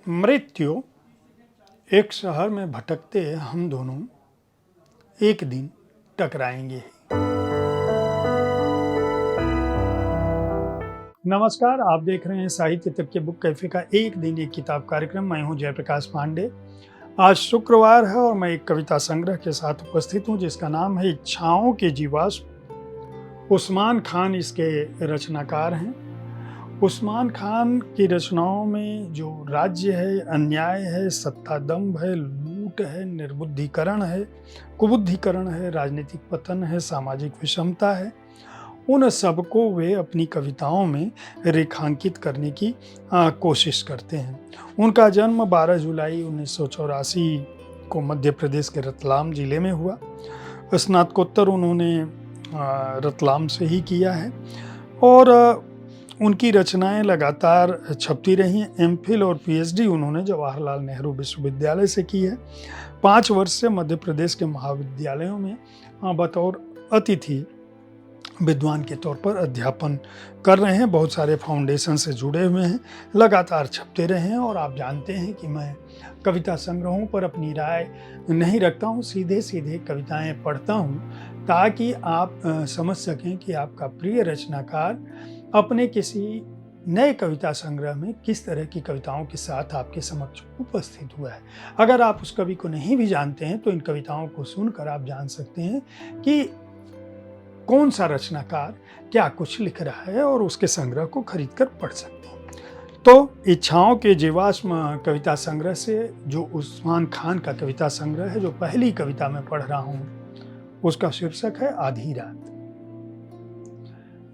मृत्यु एक शहर में भटकते हम दोनों एक दिन टकराएंगे। नमस्कार, आप देख रहे हैं साहित्य तक के बुक कैफे का एक दिन एक किताब कार्यक्रम। मैं हूं जयप्रकाश पांडे। आज शुक्रवार है और मैं एक कविता संग्रह के साथ उपस्थित हूं जिसका नाम है इच्छाओं के जीवाश्म। उस्मान खान इसके रचनाकार हैं। उस्मान खान की रचनाओं में जो राज्य है, अन्याय है, सत्ता दंभ है, लूट है, निर्बुद्धिकरण है, कुबुद्धिकरण है, राजनीतिक पतन है, सामाजिक विषमता है, उन सबको वे अपनी कविताओं में रेखांकित करने की कोशिश करते हैं। उनका जन्म 12 जुलाई 1984 को मध्य प्रदेश के रतलाम जिले में हुआ। स्नातकोत्तर उन्होंने रतलाम से ही किया है और उनकी रचनाएं लगातार छपती रही। एमफिल और पीएचडी उन्होंने जवाहरलाल नेहरू विश्वविद्यालय से की है। 5 वर्ष से मध्य प्रदेश के महाविद्यालयों में बतौर अतिथि विद्वान के तौर पर अध्यापन कर रहे हैं। बहुत सारे फाउंडेशन से जुड़े हुए हैं, लगातार छपते रहे हैं। और आप जानते हैं कि मैं कविता संग्रहों पर अपनी राय नहीं रखता हूँ, सीधे सीधे कविताएं पढ़ता हूँ ताकि आप समझ सकें कि आपका प्रिय रचनाकार अपने किसी नए कविता संग्रह में किस तरह की कविताओं के साथ आपके समक्ष उपस्थित हुआ है। अगर आप उस कवि को नहीं भी जानते हैं तो इन कविताओं को सुनकर आप जान सकते हैं कि कौन सा रचनाकार क्या कुछ लिख रहा है और उसके संग्रह को खरीद कर पढ़ सकते हैं। तो इच्छाओं के जीवाश्म कविता संग्रह से जो उस्मान खान का कविता संग्रह है, जो पहली कविता मैं पढ़ रहा हूँ, उसका शीर्षक है आधी रात।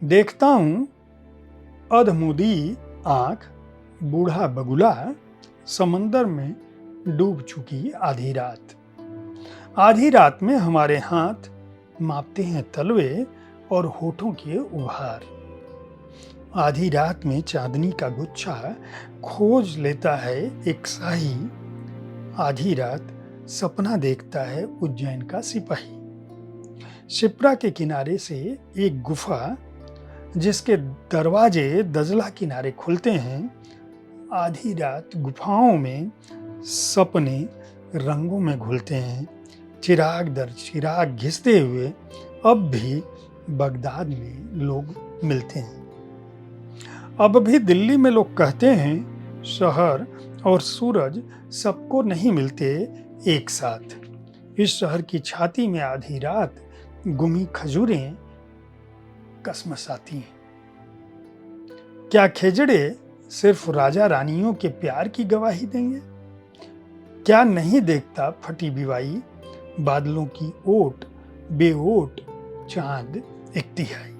देखता हूं अधमुदी आंख बूढ़ा बगुला, समंदर में डूब चुकी आधी रात। आधी रात में हमारे हाथ मापते हैं तलवे और होठों के उभार। आधी रात में चांदनी का गुच्छा खोज लेता है एक शाही। आधी रात सपना देखता है उज्जैन का सिपाही। शिप्रा के किनारे से एक गुफा जिसके दरवाजे दजला किनारे खुलते हैं। आधी रात गुफाओं में सपने रंगों में घुलते हैं। चिराग दर चिराग घिसते हुए अब भी बगदाद में लोग मिलते हैं। अब भी दिल्ली में लोग कहते हैं शहर और सूरज सबको नहीं मिलते एक साथ। इस शहर की छाती में आधी रात गुमी खजूरें कसमसाती हैं। क्या खेजड़े सिर्फ राजा रानियों के प्यार की गवाही देंगे? क्या नहीं देखता फटी बिवाई बादलों की ओट बेओट चांद एक तिहाई।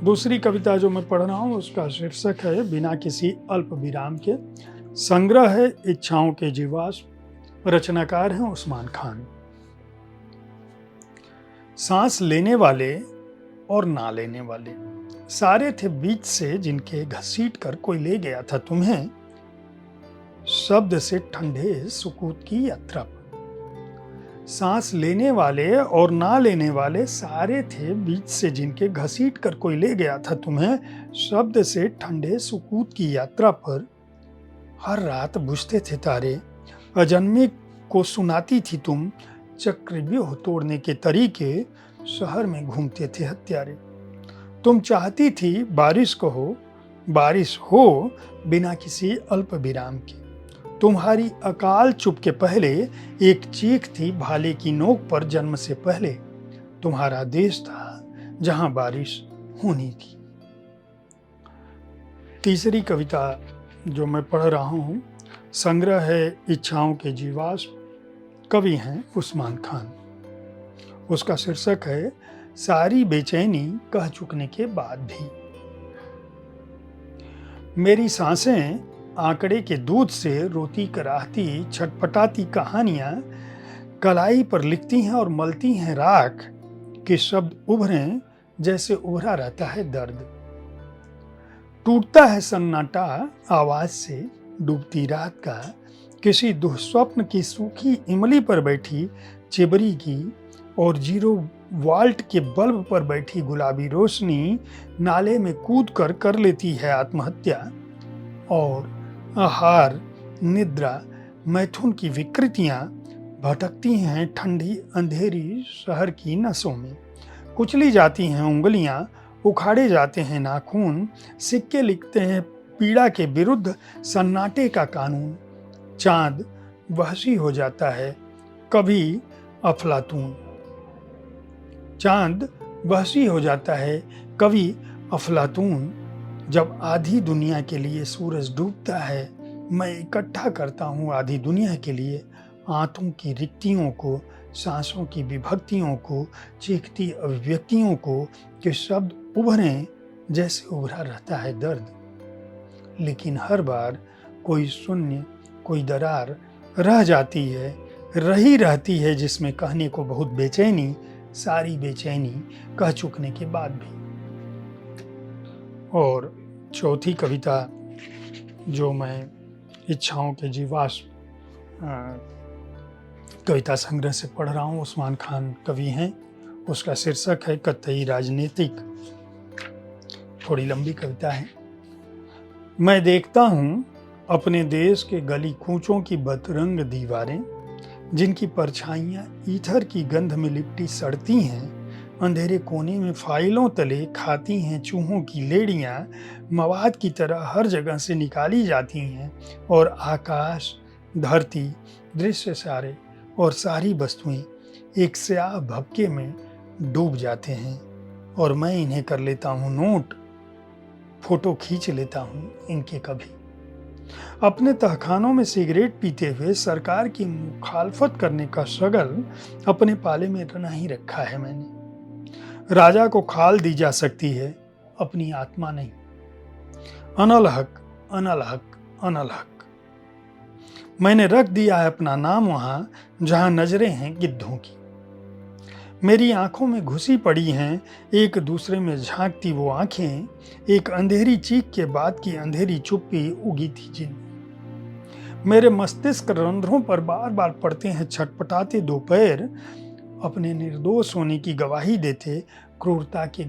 दूसरी कविता जो मैं पढ़ रहा हूं उसका शीर्षक है बिना किसी अल्प विराम के। संग्रह है इच्छाओं के जीवाश्म। रचनाकार हैं उस्मान खान। सांस लेने वाले और ना लेने वाले सारे थे बीच से जिनके घसीट कर कोई ले गया था तुम्हें शब्द से ठंडे सुकूत की यात्रा पर। सांस लेने वाले और ना लेने वाले सारे थे बीच से जिनके घसीट कर कोई ले गया था तुम्हें शब्द से ठंडे सुकूत की यात्रा पर। हर रात बुझते थे तारे, अजन्मे को सुनाती थी तुम चक्रव्यूह तोड़ने के तरीके। शहर में घूमते थे हत्यारे। तुम चाहती थी बारिश हो बिना किसी अल्प विराम के। तुम्हारी अकाल चुप के पहले एक चीख थी भाले की नोक पर जन्म से पहले। तुम्हारा देश था जहां बारिश होनी थी। तीसरी कविता जो मैं पढ़ रहा हूं संग्रह है इच्छाओं के जीवाश्म। कवि हैं उस्मान खान। उसका शीर्षक है सारी बेचैनी कह चुकने के बाद भी। मेरी सांसें आंकड़े के दूध से रोती कराहती छटपटाती कहानियां कलाई पर लिखती हैं और मलती हैं राख के शब्द उभरें जैसे उभरा रहता है दर्द। टूटता है सन्नाटा आवाज से डूबती रात का। किसी दुःस्वप्न की सूखी इमली पर बैठी चिबरी की और 0 वोल्ट के बल्ब पर बैठी गुलाबी रोशनी नाले में कूद कर लेती है आत्महत्या। और आहार, निद्रा, मैथुन की विकृतियां भटकती हैं ठंडी अंधेरी शहर की नसों में। कुचली जाती हैं उंगलियां, उखाड़े जाते हैं नाखून, सिक्के लिखते हैं पीड़ा के विरुद्ध सन्नाटे का कानून। चांद वहशी हो जाता है कभी अफलातून। चांद वहशी हो जाता है कभी अफलातून। जब आधी दुनिया के लिए सूरज डूबता है, मैं इकट्ठा करता हूँ आधी दुनिया के लिए आंतों की रिक्तियों को, सांसों की विभक्तियों को, चीखती अभिव्यक्तियों को कि शब्द उभरें जैसे उभरा रहता है दर्द। लेकिन हर बार कोई शून्य, कोई दरार रह जाती है, रही रहती है जिसमें कहने को बहुत बेचैनी, सारी बेचैनी कह चुकने के बाद भी। और चौथी कविता जो मैं इच्छाओं के जीवाश्म कविता संग्रह से पढ़ रहा हूँ, उस्मान खान कवि हैं। उसका शीर्षक है कतई राजनीतिक। थोड़ी लंबी कविता है। मैं देखता हूँ अपने देश के गली कूचों की बदरंग दीवारें, जिनकी परछाइयाँ ईथर की गंध में लिपटी सड़ती हैं। अंधेरे कोने में फाइलों तले खाती हैं चूहों की लेड़ियाँ, मवाद की तरह हर जगह से निकाली जाती हैं। और आकाश, धरती, दृश्य सारे और सारी वस्तुएं एक स्याह भपके में डूब जाते हैं। और मैं इन्हें कर लेता हूँ नोट, फोटो खींच लेता हूँ इनके कभी। अपने तहखानों में सिगरेट पीते हुए सरकार की मुखालफत करने का शगल अपने पाले में नहीं रखा है मैंने। राजा को खाल दी जा सकती है, अपनी आत्मा नहीं। अनलहक, अनलहक, अनलहक। मैंने रख दिया है अपना नाम वहां जहां नजरें हैं गिद्धों की। मेरी आंखों में घुसी पड़ी हैं एक दूसरे में झांकती वो आंखें, एक अंधेरी चीख के बाद की अंधेरी चुप्पी उगी थी जिन। मेरे मस्तिष्क रंध्रों पर बार बार पड़ते हैं छटपटाते दो पैर, अपने निर्दोष होने की गवाही देते, क्रूरता के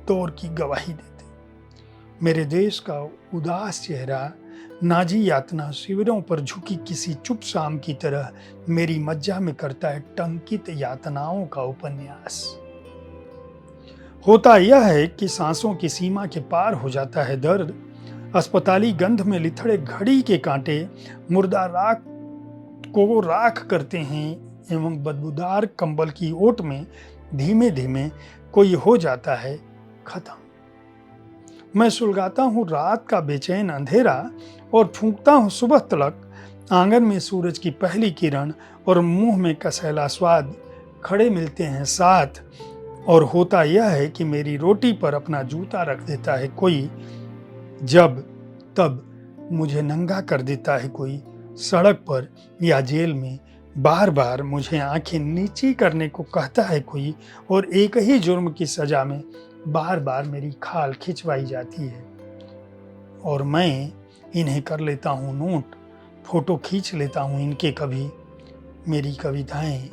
दौर की गवाही देते। मेरे देश का उदास चेहरा नाजी यातना शिविरों पर झुकी किसी चुप शाम की तरह मेरी मज्जा में करता है टंकित यातनाओं का उपन्यास। होता यह है कि सांसों की सीमा के पार हो जाता है दर्द। अस्पताली गंध में लिथड़े घड़ी के कांटे मुर्दा राख को राख करते हैं एवं बदबूदार कंबल की ओट में धीमे धीमे कोई हो जाता है खत्म। मैं सुलगाता हूँ रात का बेचैन अंधेरा और फूंकता हूँ सुबह तलक। आंगन में सूरज की पहली किरण और मुंह में कसैला स्वाद खड़े मिलते हैं साथ। और होता यह है कि मेरी रोटी पर अपना जूता रख देता है कोई, जब तब मुझे नंगा कर देता है कोई। सड़क पर या जेल में बार बार मुझे आंखें नीची करने को कहता है कोई, और एक ही जुर्म की सजा में बार बार मेरी खाल खिंचवाई जाती है। और मैं इन्हें कर लेता हूँ नोट, फोटो खींच लेता हूँ इनके कभी। मेरी कविताएं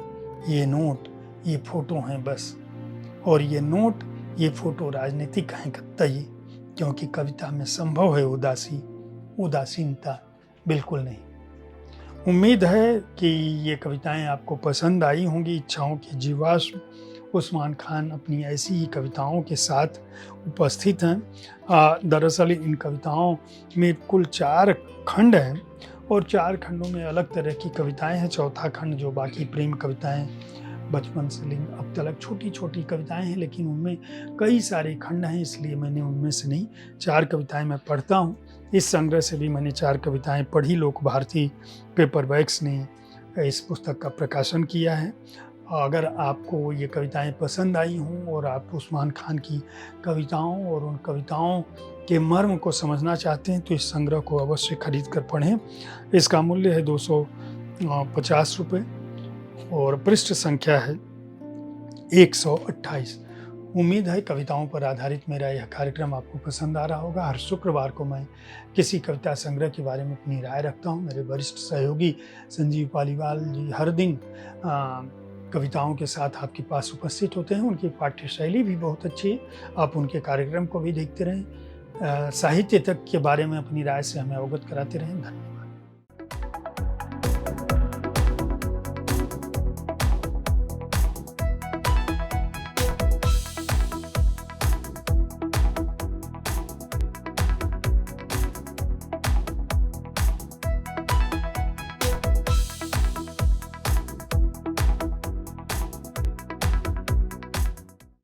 ये नोट, ये फोटो हैं बस। और ये नोट, ये फोटो राजनीतिक हैं कतई, क्योंकि कविता में संभव है उदासी, उदासीनता बिल्कुल नहीं। उम्मीद है कि ये कविताएं आपको पसंद आई होंगी। इच्छाओं के जीवाश्म उस्मान खान अपनी ऐसी ही कविताओं के साथ उपस्थित हैं। दरअसल इन कविताओं में कुल 4 खंड हैं और 4 खंडों में अलग तरह की कविताएं हैं। चौथा खंड जो बाकी प्रेम कविताएं, बचपन से लेकर अब तक छोटी छोटी कविताएं हैं, लेकिन उनमें कई सारे खंड हैं, इसलिए मैंने उनमें से नहीं 4 कविताएं मैं पढ़ता हूँ। इस संग्रह से भी मैंने 4 कविताएं पढ़ी। लोक भारती पेपरबैक्स ने इस पुस्तक का प्रकाशन किया है। अगर आपको ये कविताएं पसंद आई हों और आप उस्मान खान की कविताओं और उन कविताओं के मर्म को समझना चाहते हैं, तो इस संग्रह को अवश्य खरीद कर पढ़ें। इसका मूल्य है 250 रुपये और पृष्ठ संख्या है 128। उम्मीद है कविताओं पर आधारित मेरा यह कार्यक्रम आपको पसंद आ रहा होगा। हर शुक्रवार को मैं किसी कविता संग्रह के बारे में अपनी राय रखता हूँ। मेरे वरिष्ठ सहयोगी संजीव पालीवाल जी हर दिन कविताओं के साथ आपके पास उपस्थित होते हैं। उनकी पाठ्य शैली भी बहुत अच्छी है, आप उनके कार्यक्रम को भी देखते रहें। साहित्य तक के बारे में अपनी राय से हमें अवगत कराते रहें। धन्यवाद।